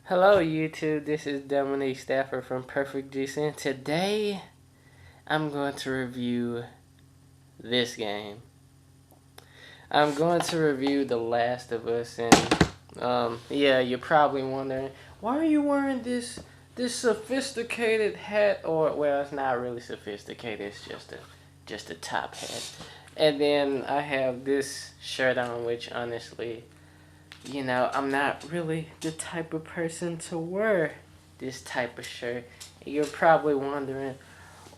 Hello YouTube, this is Dominique Stafford from PerfectGC, and today I'm going to review this game. I'm going to review The Last of Us, and yeah, you're probably wondering, why are you wearing this sophisticated hat? Or, well, it's not really sophisticated, it's just a top hat. And then I have this shirt on, which honestly, I'm not really the type of person to wear this type of shirt. You're probably wondering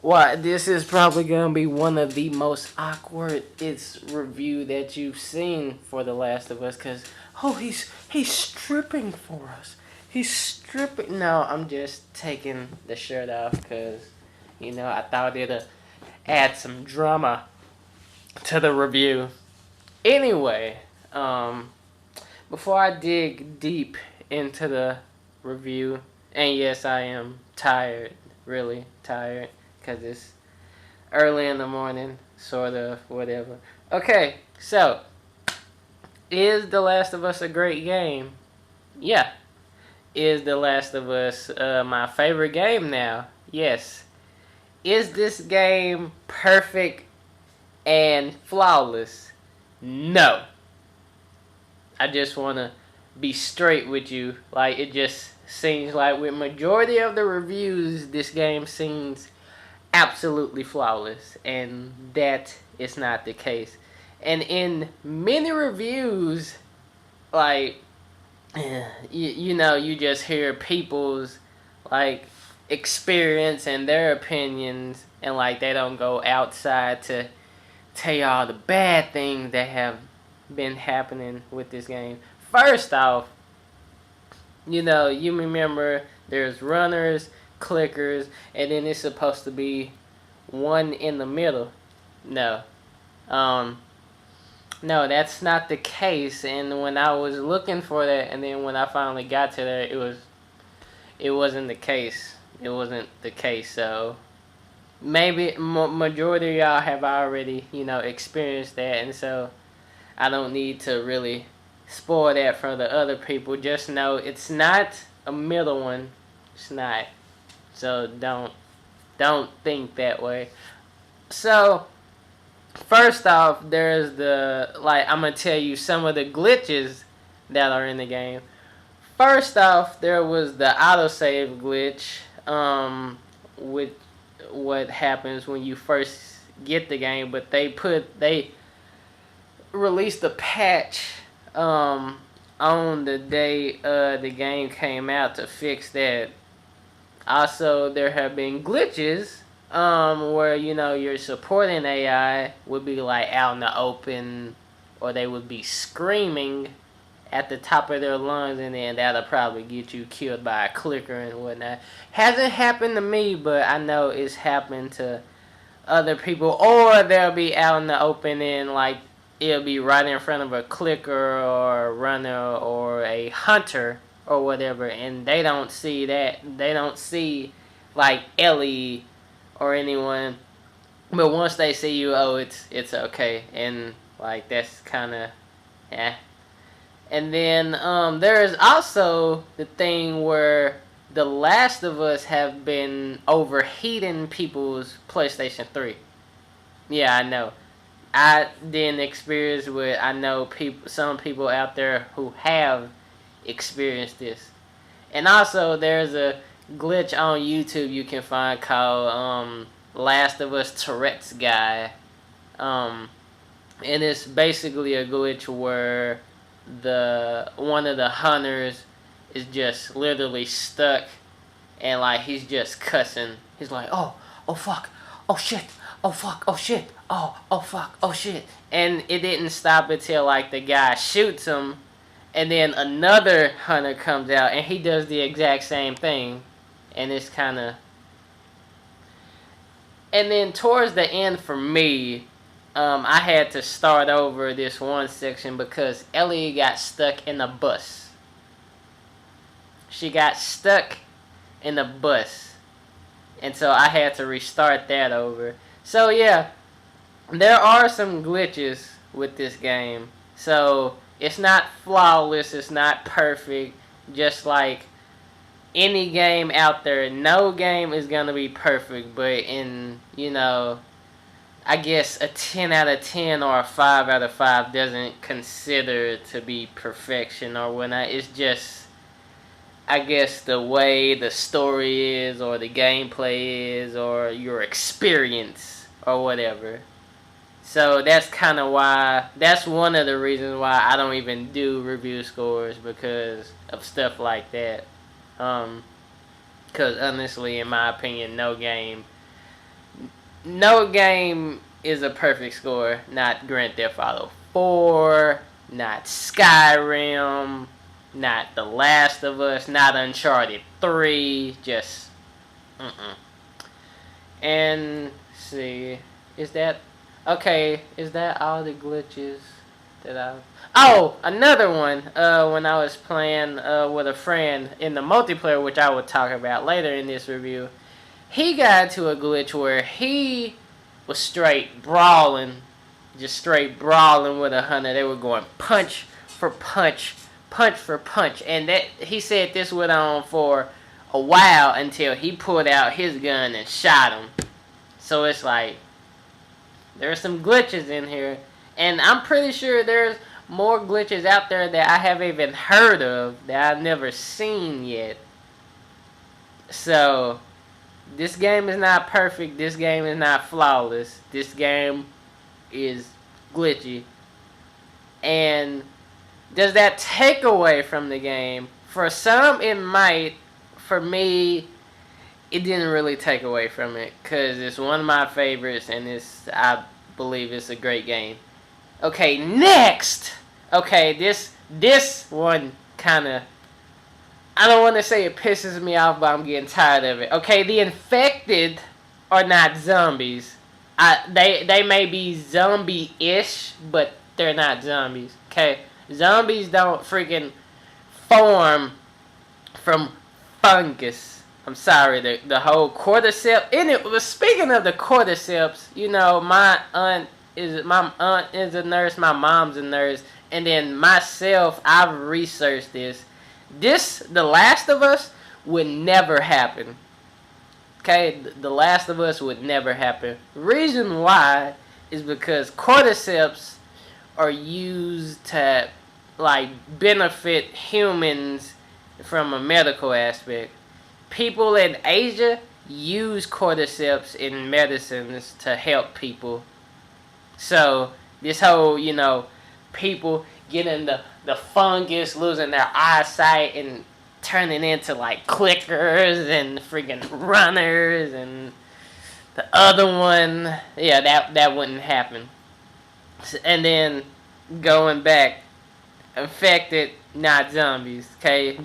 why this is probably going to be one of the most awkward review that you've seen for The Last of Us, because he's stripping for us. He's stripping. No, I'm just taking the shirt off because I thought it'd add some drama to the review. Anyway, before I dig deep into the review, and yes, I am tired, really tired, because it's early in the morning, sort of, whatever. Okay, so, is The Last of Us a great game? Yeah. Is The Last of Us my favorite game now? Yes. Is this game perfect and flawless? No. I just want to be straight with you. Like, it just seems like with majority of the reviews, this game seems absolutely flawless, and that is not the case. And in many reviews, like, you just hear people's, like, experience and their opinions, and, like, they don't go outside to tell you all the bad things that have been happening with this game. First off, you remember there's runners, clickers, and then it's supposed to be one in the middle. No. No, that's not the case. And when I was looking for that, and then when I finally got to that, it wasn't the case. It wasn't the case. So maybe majority of y'all have already, experienced that, and so I don't need to really spoil that for the other people. Just know it's not a middle one. It's not. So don't think that way. So first off, there's I'm gonna tell you some of the glitches that are in the game. First off, there was the autosave glitch, with what happens when you first get the game, but they released a patch on the day the game came out to fix that. Also, there have been glitches where your supporting AI would be like out in the open, or they would be screaming at the top of their lungs, and then that'll probably get you killed by a clicker and whatnot. Hasn't happened to me, but I know it's happened to other people. Or they'll be out in the open and like it'll be right in front of a clicker or a runner or a hunter or whatever, and they don't see that. They don't see like Ellie or anyone, but once they see you, oh, it's okay, and like that's kind of And then there is also the thing where The Last of Us have been overheating people's PlayStation 3. Yeah, I know. I didn't experience with. I know some people out there who have experienced this. And also, there's a glitch on YouTube you can find called Last of Us Tourette's Guy. And it's basically a glitch where one of the hunters is just literally stuck, and like he's just cussing. He's like, oh fuck, oh shit, oh fuck, oh shit, oh fuck, oh shit. And it didn't stop until like the guy shoots him, and then another hunter comes out and he does the exact same thing. And it's kind of, and then towards the end for me, I had to start over this one section because Ellie got stuck in a bus. She got stuck in a bus. And so I had to restart that over. So yeah, there are some glitches with this game. So it's not flawless, it's not perfect. Just like any game out there, no game is gonna be perfect, but in, I guess a 10 out of 10 or a 5 out of 5 doesn't consider to be perfection or whatnot. It's just, I guess, the way the story is or the gameplay is or your experience or whatever. So that's kind of why, that's one of the reasons why I don't even do review scores, because of stuff like that. Because honestly, in my opinion, no game is a perfect score. Not Grand Theft Auto 4, not Skyrim, not The Last of Us, not Uncharted 3, just, And, see, is that all the glitches that I... Oh, another one, when I was playing with a friend in the multiplayer, which I will talk about later in this review, he got into a glitch where he was straight brawling with a hunter. They were going punch for punch, and that he said this went on for a while until he pulled out his gun and shot him. So it's like, there's some glitches in here, and I'm pretty sure there's more glitches out there that I haven't even heard of, that I've never seen yet. So, this game is not perfect, this game is not flawless, this game is glitchy. And does that take away from the game? For some it might. For me, it didn't really take away from it, because it's one of my favorites, and I believe it's a great game. Okay, next! Okay, this one kind of, I don't want to say it pisses me off, but I'm getting tired of it. Okay, the infected are not zombies. They may be zombie-ish, but they're not zombies. Okay, zombies don't freaking form from fungus. I'm sorry, the whole cordyceps. Speaking of the cordyceps, my aunt is a nurse, my mom's a nurse, and then myself, I've researched this. The Last of Us would never happen. Okay, The Last of Us would never happen. Reason why is because cordyceps are used to, like, benefit humans from a medical aspect. People in Asia use cordyceps in medicines to help people. So, this whole, people getting the fungus, losing their eyesight, and turning into, like, clickers and freaking runners, and the other one, yeah, that wouldn't happen. And then, going back, infected, not zombies, okay?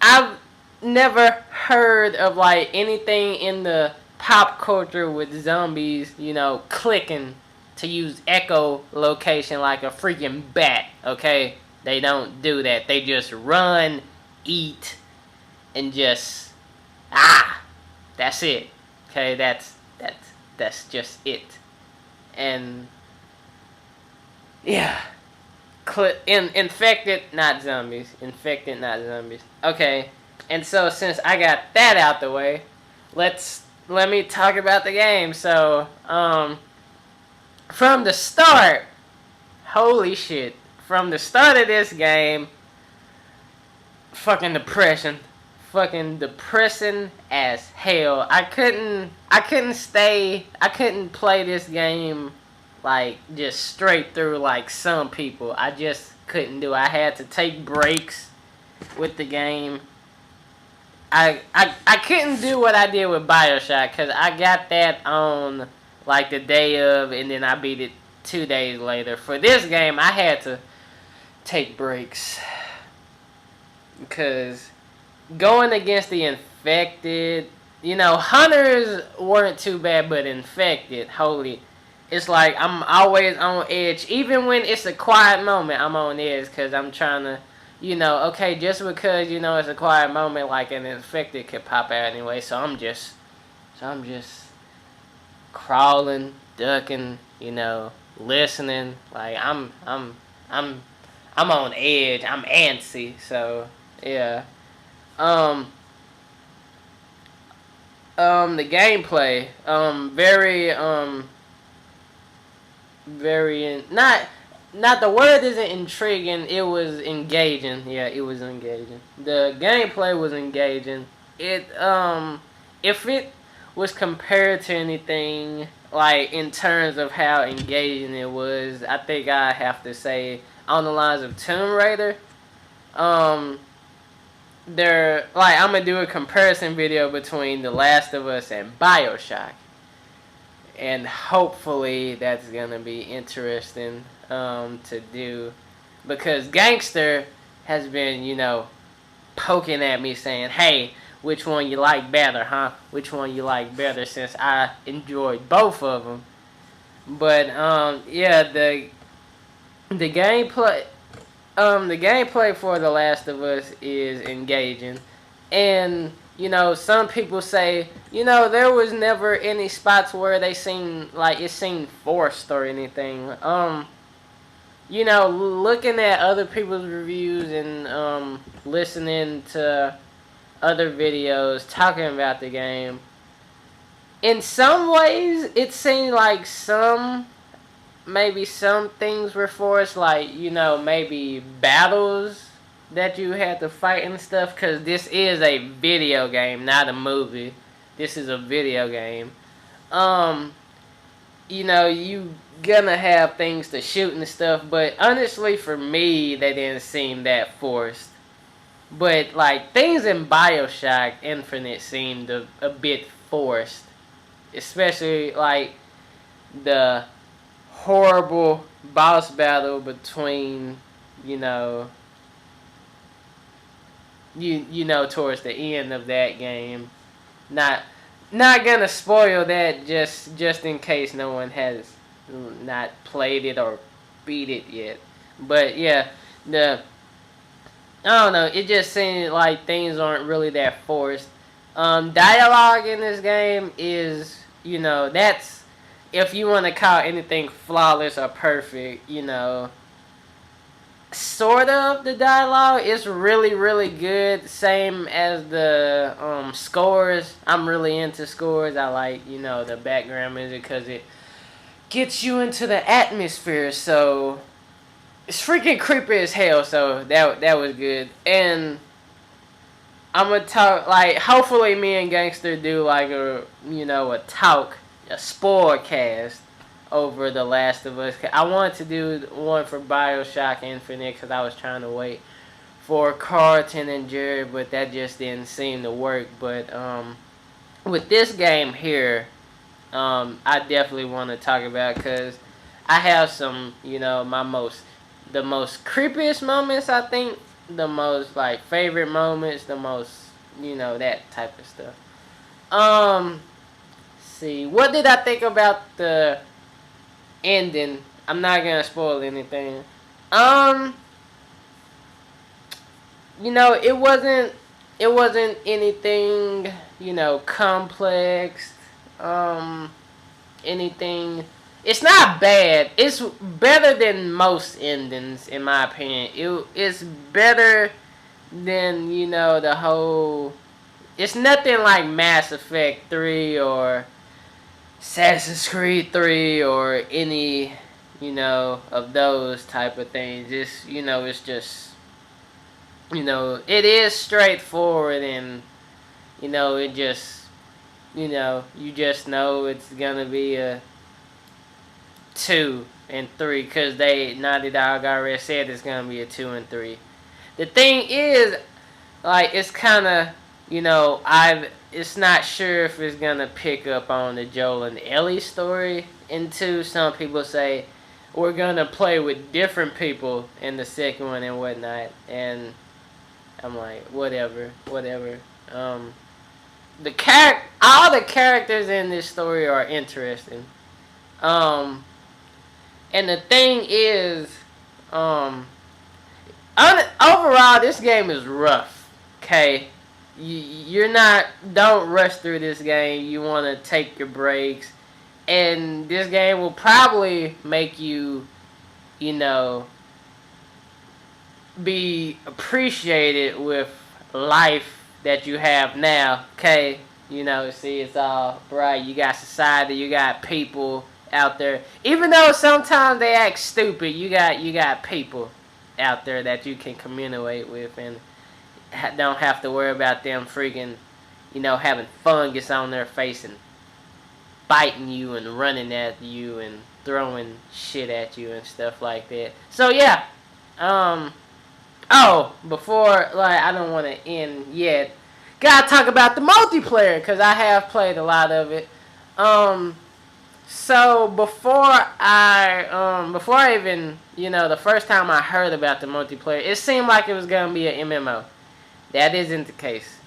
I've never heard of, like, anything in the pop culture with zombies, clicking to use echolocation like a freaking bat, okay? They don't do that. They just run, eat, and just, that's it. Okay, that's just it. And, yeah. Infected, not zombies. Infected, not zombies. Okay, and so since I got that out the way, let me talk about the game. So, from the start, holy shit, from the start of this game, fucking depressing as hell. I couldn't play this game like just straight through like some people. I just couldn't do it. I had to take breaks with the game. I couldn't do what I did with BioShock, because I got that on like the day of, and then I beat it 2 days later. For this game, I had to take breaks, because going against the infected, hunters weren't too bad, but infected, holy, it's like I'm always on edge. Even when it's a quiet moment, I'm on edge, because I'm trying to, okay, just because, it's a quiet moment, like an infected could pop out anyway, so I'm just crawling, ducking, listening, like I'm on edge, I'm antsy, so yeah. Um, the gameplay, not the word isn't intriguing. It was engaging. Yeah, it was engaging. The gameplay was engaging. If it was compared to anything like in terms of how engaging it was, I think I have to say on the lines of Tomb Raider. Um, they're like I'm gonna do a comparison video between The Last of Us and BioShock, and hopefully that's gonna be interesting to do, because Gangster has been, poking at me saying, "Hey, which one you like better, huh? Which one you like better?" Since I enjoyed both of them, but yeah, the gameplay. The gameplay for The Last of Us is engaging, and some people say, there was never any spots where they seemed like it seemed forced or anything. Looking at other people's reviews and listening to other videos talking about the game, in some ways it seemed like maybe some things were forced, like, maybe battles that you had to fight and stuff, because this is a video game, not a movie. This is a video game. You gonna have things to shoot and stuff, but honestly, for me, they didn't seem that forced. But, like, things in BioShock Infinite seemed a bit forced. Especially, like, the horrible boss battle between, towards the end of that game. Not gonna spoil that just in case no one has not played it or beat it yet. But yeah, I don't know, it just seems like things aren't really that forced. Dialogue in this game is, that's, if you want to call anything flawless or perfect, sort of the dialogue is really, really good. Same as the scores. I'm really into scores. I like, the background music because it gets you into the atmosphere. So it's freaking creepy as hell. So that was good. And I'm gonna talk, like, hopefully me and Gangster do like a spoiler cast over The Last of Us. I wanted to do one for BioShock Infinite because I was trying to wait for Carlton and Jared, but that just didn't seem to work. But with this game here, I definitely want to talk about, because I have some, the most creepiest moments, I think, the most, like, favorite moments, the most, that type of stuff. See, what did I think about the ending? I'm not gonna spoil anything. It wasn't anything, complex. Anything. It's not bad. It's better than most endings, in my opinion. It's better than, the whole. It's nothing like Mass Effect 3 or Assassin's Creed 3 or any, of those type of things. It's just, it is straightforward, and, it just, you just know it's gonna be a 2 and 3, because Naughty Dog already said it's gonna be a 2 and 3. The thing is, like, it's kind of, it's not sure if it's gonna pick up on the Joel and Ellie story. And two, some people say we're gonna play with different people in the second one and whatnot. And I'm like, whatever. All the characters in this story are interesting. And the thing is, overall, this game is rough. Okay, don't rush through this game. You want to take your breaks, and this game will probably make you, be appreciated with life that you have now. Okay, you know, see, it's all bright. You got society, you got people out there. Even though sometimes they act stupid, you got people out there that you can communicate with and don't have to worry about them freaking, having fungus on their face and biting you and running at you and throwing shit at you and stuff like that. So yeah, before, I don't want to end yet. Gotta talk about the multiplayer because I have played a lot of it. So before I even, the first time I heard about the multiplayer, it seemed like it was gonna be an MMO. That isn't the case.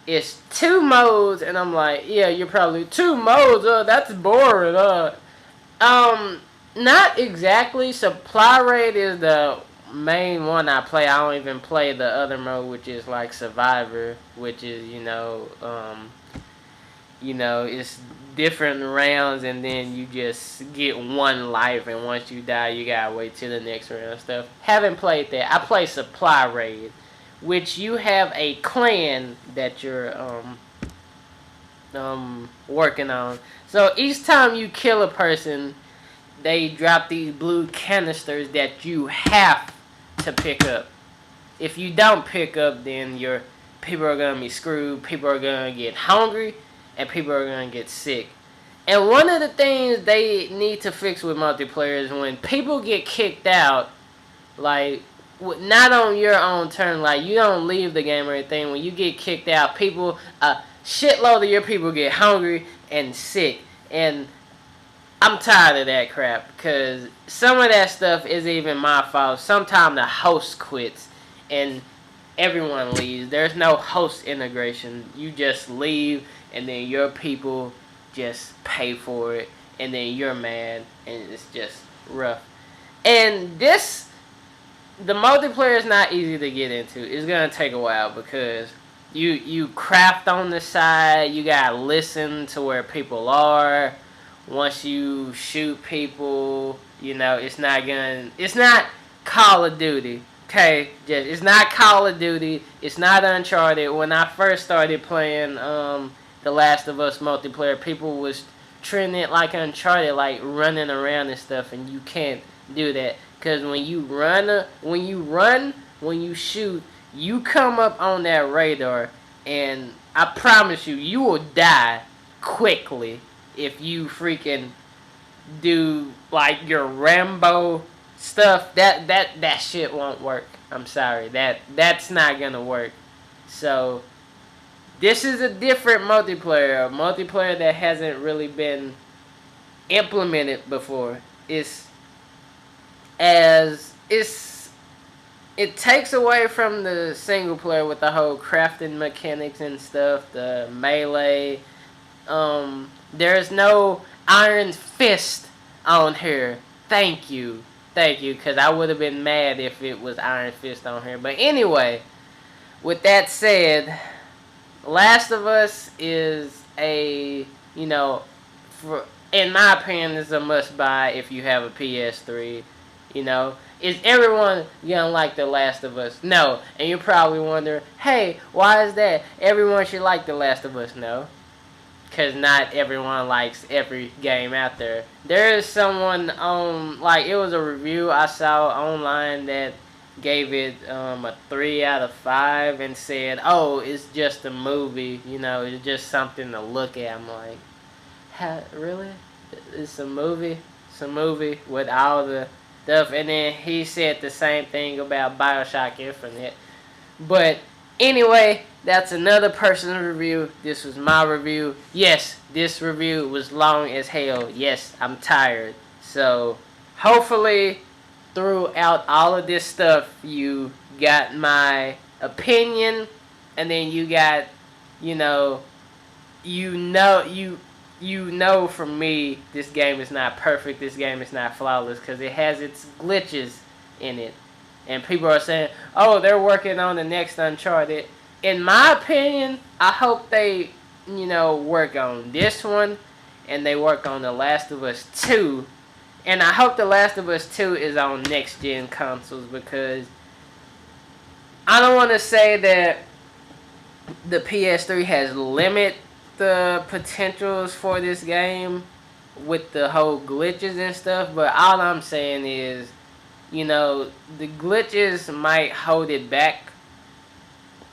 It's 2 modes, and I'm like, yeah, you're probably 2 modes. That's boring. Not exactly. Supply rate is the main one I play. I don't even play the other mode, which is like Survivor, which is it's different rounds, and then you just get 1 life, and once you die, you gotta wait till the next round and stuff. Haven't played that. I play Supply Raid, which you have a clan that you're working on. So each time you kill a person, they drop these blue canisters that you have to pick up. If you don't pick up, then your people are gonna be screwed. People are gonna get hungry, and people are gonna get sick. And one of the things they need to fix with multiplayer is when people get kicked out, like, not on your own turn, like, you don't leave the game or anything. When you get kicked out, people, a shitload of your people get hungry and sick. And I'm tired of that crap, because some of that stuff isn't even my fault. Sometimes the host quits and everyone leaves. There's no host integration. You just leave, and then your people just pay for it, and then you're mad, and it's just rough. And the multiplayer is not easy to get into. It's gonna take a while because you craft on the side. You gotta listen to where people are. Once you shoot people, it's not Call of Duty. Okay, it's not Call of Duty. It's not Uncharted. When I first started playing The Last of Us multiplayer, people was treating it like Uncharted, like running around and stuff, and you can't do that. Because when you shoot, you come up on that radar, and I promise you will die quickly if you freaking do, like, your Rambo stuff. That shit won't work. I'm sorry. That's not gonna work. So, this is a different multiplayer. A multiplayer that hasn't really been implemented before. It takes away from the single player with the whole crafting mechanics and stuff, the melee. There's no Iron Fist on here. Thank you, because I would have been mad if it was Iron Fist on here. But anyway, with that said, Last of Us is in my opinion, is a must-buy if you have a PS3. Is everyone gonna like The Last of Us? No. And you're probably wondering, hey, why is that? Everyone should like The Last of Us. No. Because not everyone likes every game out there. There is someone it was a review I saw online that gave it a 3 out of 5 and said, oh, it's just a movie. It's just something to look at. I'm like, really? It's a movie? It's a movie with all the stuff. And then he said the same thing about BioShock Infinite. But anyway, that's another person's review. This was my review. Yes, this review was long as hell. Yes, I'm tired. So, hopefully, throughout all of this stuff, you got my opinion, and then you got, from me, this game is not perfect. This game is not flawless because it has its glitches in it. And people are saying, oh, they're working on the next Uncharted. In my opinion, I hope they, work on this one, and they work on The Last of Us 2. And I hope The Last of Us 2 is on next-gen consoles, because I don't want to say that the PS3 has limited the potentials for this game with the whole glitches and stuff, but all I'm saying is, you know, the glitches might hold it back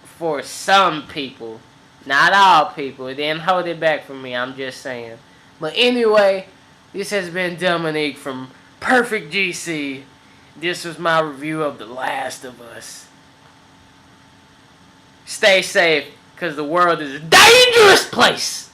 for some people. Not all people. It didn't hold it back for me, I'm just saying. But anyway, this has been Dominique from PerfectGC. This was my review of The Last of Us. Stay safe, because the world is a dangerous place.